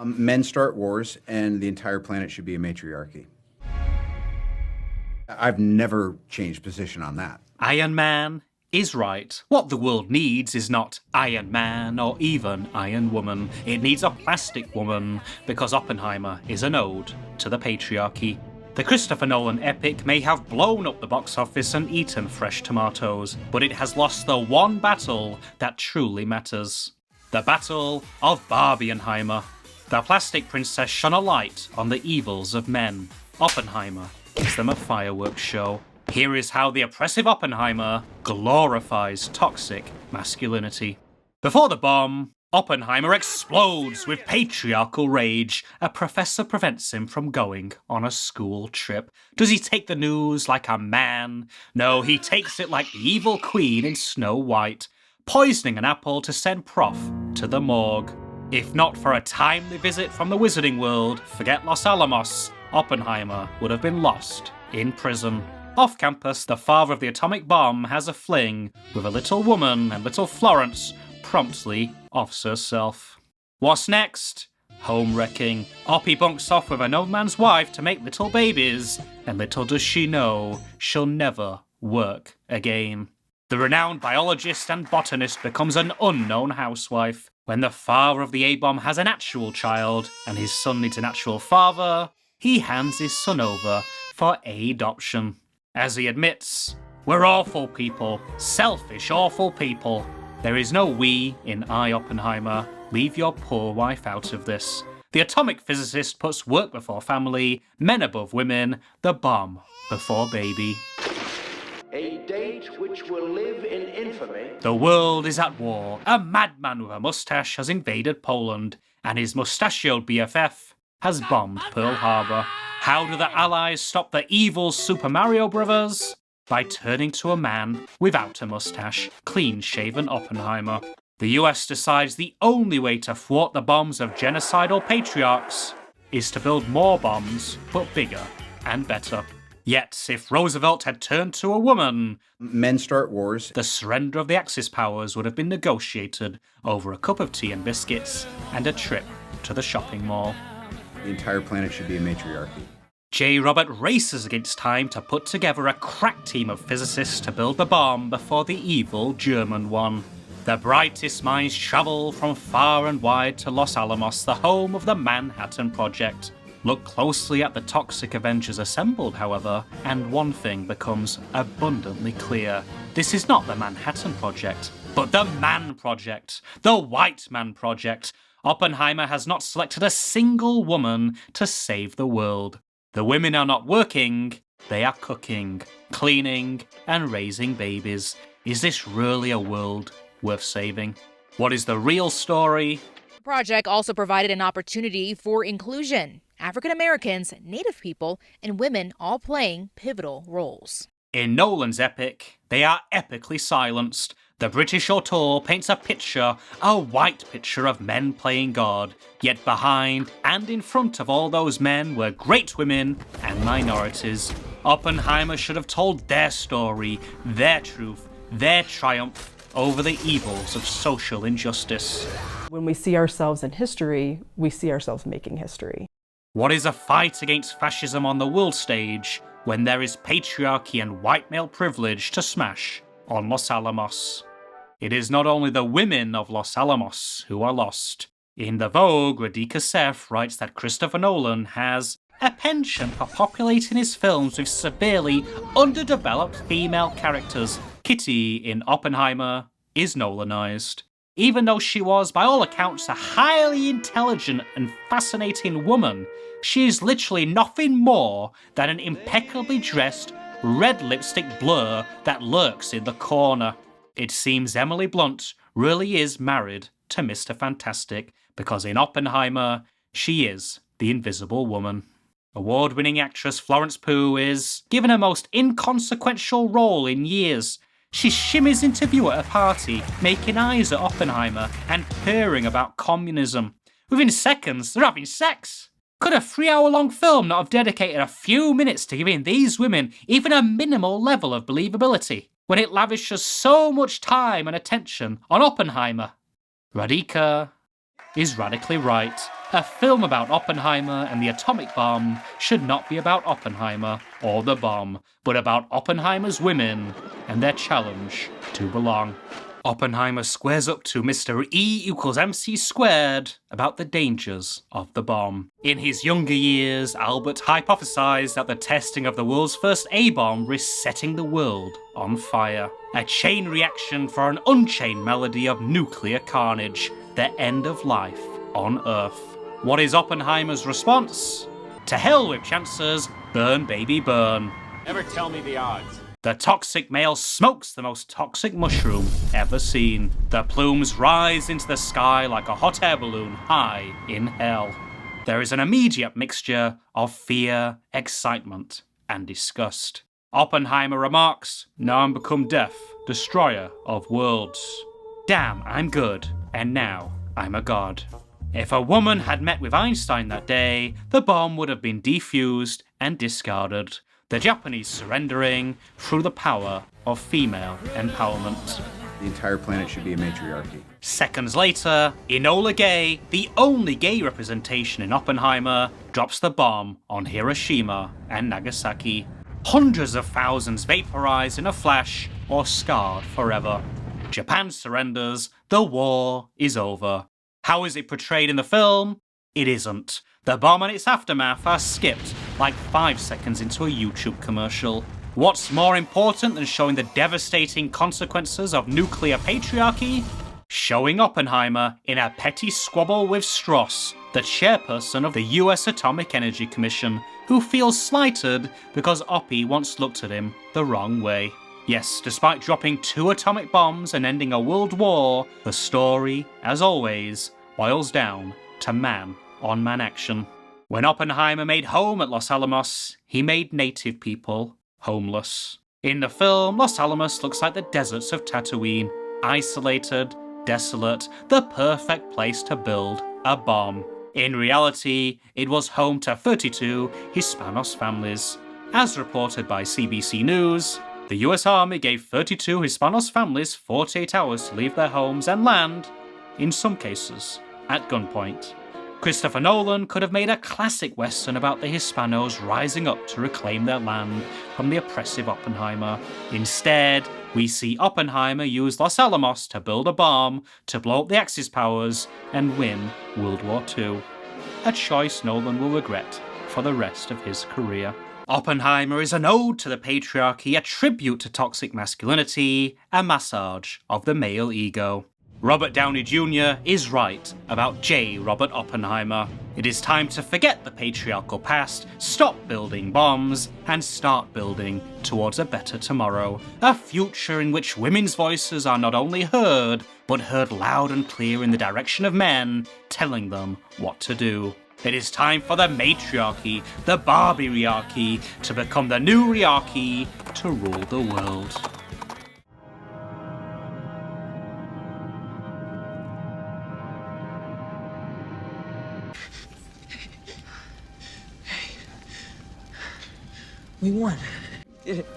Men start wars, and the entire planet should be a matriarchy. I've never changed position on that. Iron Man is right. What the world needs is not Iron Man or even Iron Woman. It needs a plastic woman, because Oppenheimer is an ode to the patriarchy. The Christopher Nolan epic may have blown up the box office and eaten fresh tomatoes, but it has lost the one battle that truly matters. The Battle of Barbieheimer. The plastic princess shone a light on the evils of men. Oppenheimer gives them a fireworks show. Here is how the oppressive Oppenheimer glorifies toxic masculinity. Before the bomb, Oppenheimer explodes with patriarchal rage. A professor prevents him from going on a school trip. Does he take the news like a man? No, he takes it like the evil queen in Snow White, poisoning an apple to send Prof to the morgue. If not for a timely visit from the wizarding world, forget Los Alamos, Oppenheimer would have been lost in prison. Off campus, the father of the atomic bomb has a fling with a little woman, and little Florence promptly offs herself. What's next? Home wrecking. Oppie bunks off with an old man's wife to make little babies, and little does she know, she'll never work again. The renowned biologist and botanist becomes an unknown housewife. When the father of the A-bomb has an actual child, and his son needs an actual father, he hands his son over for adoption. As he admits, we're awful people, selfish awful people. There is no we in I, Oppenheimer. Leave your poor wife out of this. The atomic physicist puts work before family, men above women, the bomb before baby. A date which will live in infamy. The world is at war. A madman with a mustache has invaded Poland, and his mustachioed BFF has bombed Pearl Harbor. How do the Allies stop the evil Super Mario Brothers? By turning to a man without a mustache, clean-shaven Oppenheimer. The US decides the only way to thwart the bombs of genocidal patriarchs is to build more bombs, but bigger and better. Yet, if Roosevelt had turned to a woman, Men start wars. the surrender of the Axis powers would have been negotiated over a cup of tea and biscuits and a trip to the shopping mall. The entire planet should be a matriarchy. J. Robert races against time to put together a crack team of physicists to build the bomb before the evil German one. The brightest minds travel from far and wide to Los Alamos, the home of the Manhattan Project. Look closely at the toxic Avengers assembled, however, and one thing becomes abundantly clear. This is not the Manhattan Project, but the Man Project, the White Man Project. Oppenheimer has not selected a single woman to save the world. The women are not working, they are cooking, cleaning, and raising babies. Is this really a world worth saving? What is the real story? The project also provided an opportunity for inclusion. African Americans, Native people, and women all playing pivotal roles. In Nolan's epic, they are epically silenced. The British auteur paints a picture, a white picture of men playing God, yet behind and in front of all those men were great women and minorities. Oppenheimer should have told their story, their truth, their triumph over the evils of social injustice. When we see ourselves in history, we see ourselves making history. What is a fight against fascism on the world stage when there is patriarchy and white male privilege to smash on Los Alamos? It is not only the women of Los Alamos who are lost. In the Vogue, Radhika Seth writes that Christopher Nolan has a penchant for populating his films with severely underdeveloped female characters. Kitty in Oppenheimer is Nolanized. Even though she was, by all accounts, a highly intelligent and fascinating woman, she is literally nothing more than an impeccably dressed, red lipstick blur that lurks in the corner. It seems Emily Blunt really is married to Mr. Fantastic, because in Oppenheimer, she is the Invisible Woman. Award-winning actress Florence Pugh is given her most inconsequential role in years. She shimmies into view at a party, making eyes at Oppenheimer and purring about communism. Within seconds, they're having sex. Could a 3-hour-long film not have dedicated a few minutes to giving these women even a minimal level of believability, when it lavishes so much time and attention on Oppenheimer? Radhika is radically right. A film about Oppenheimer and the atomic bomb should not be about Oppenheimer or the bomb, but about Oppenheimer's women and their challenge to belong. Oppenheimer squares up to Mr. E=mc² about the dangers of the bomb. In his younger years, Albert hypothesized that the testing of the world's first A-bomb risked setting the world on fire. A chain reaction for an unchained melody of nuclear carnage, the end of life on Earth. What is Oppenheimer's response? To hell with chances, burn baby burn. Never tell me the odds. The toxic male smokes the most toxic mushroom ever seen. The plumes rise into the sky like a hot air balloon high in hell. There is an immediate mixture of fear, excitement, and disgust. Oppenheimer remarks, "Now I'm become death, destroyer of worlds. Damn, I'm good, and now I'm a god." If a woman had met with Einstein that day, the bomb would have been defused and discarded. The Japanese surrendering through the power of female empowerment. The entire planet should be a matriarchy. Seconds later, Enola Gay, the only gay representation in Oppenheimer, drops the bomb on Hiroshima and Nagasaki. Hundreds of thousands vaporized in a flash or scarred forever. Japan surrenders, the war is over. How is it portrayed in the film? It isn't. The bomb and its aftermath are skipped like 5 seconds into a YouTube commercial. What's more important than showing the devastating consequences of nuclear patriarchy? Showing Oppenheimer in a petty squabble with Strauss, the chairperson of the US Atomic Energy Commission, who feels slighted because Oppie once looked at him the wrong way. Yes, despite dropping 2 atomic bombs and ending a world war, the story, as always, boils down to man-on-man action. When Oppenheimer made home at Los Alamos, he made native people homeless. In the film, Los Alamos looks like the deserts of Tatooine, isolated, desolate, the perfect place to build a bomb. In reality, it was home to 32 Hispanos families. As reported by CBC News, the US Army gave 32 Hispanos families 48 hours to leave their homes and land, in some cases, at gunpoint. Christopher Nolan could have made a classic western about the Hispanos rising up to reclaim their land from the oppressive Oppenheimer. Instead, we see Oppenheimer use Los Alamos to build a bomb to blow up the Axis powers and win World War II. A choice Nolan will regret for the rest of his career. Oppenheimer is an ode to the patriarchy, a tribute to toxic masculinity, a massage of the male ego. Robert Downey Jr. is right about J. Robert Oppenheimer. It is time to forget the patriarchal past, stop building bombs, and start building towards a better tomorrow. A future in which women's voices are not only heard, but heard loud and clear in the direction of men, telling them what to do. It is time for the matriarchy, the Barbie-riarchy, to become the new riarchy to rule the world. We won. Did it.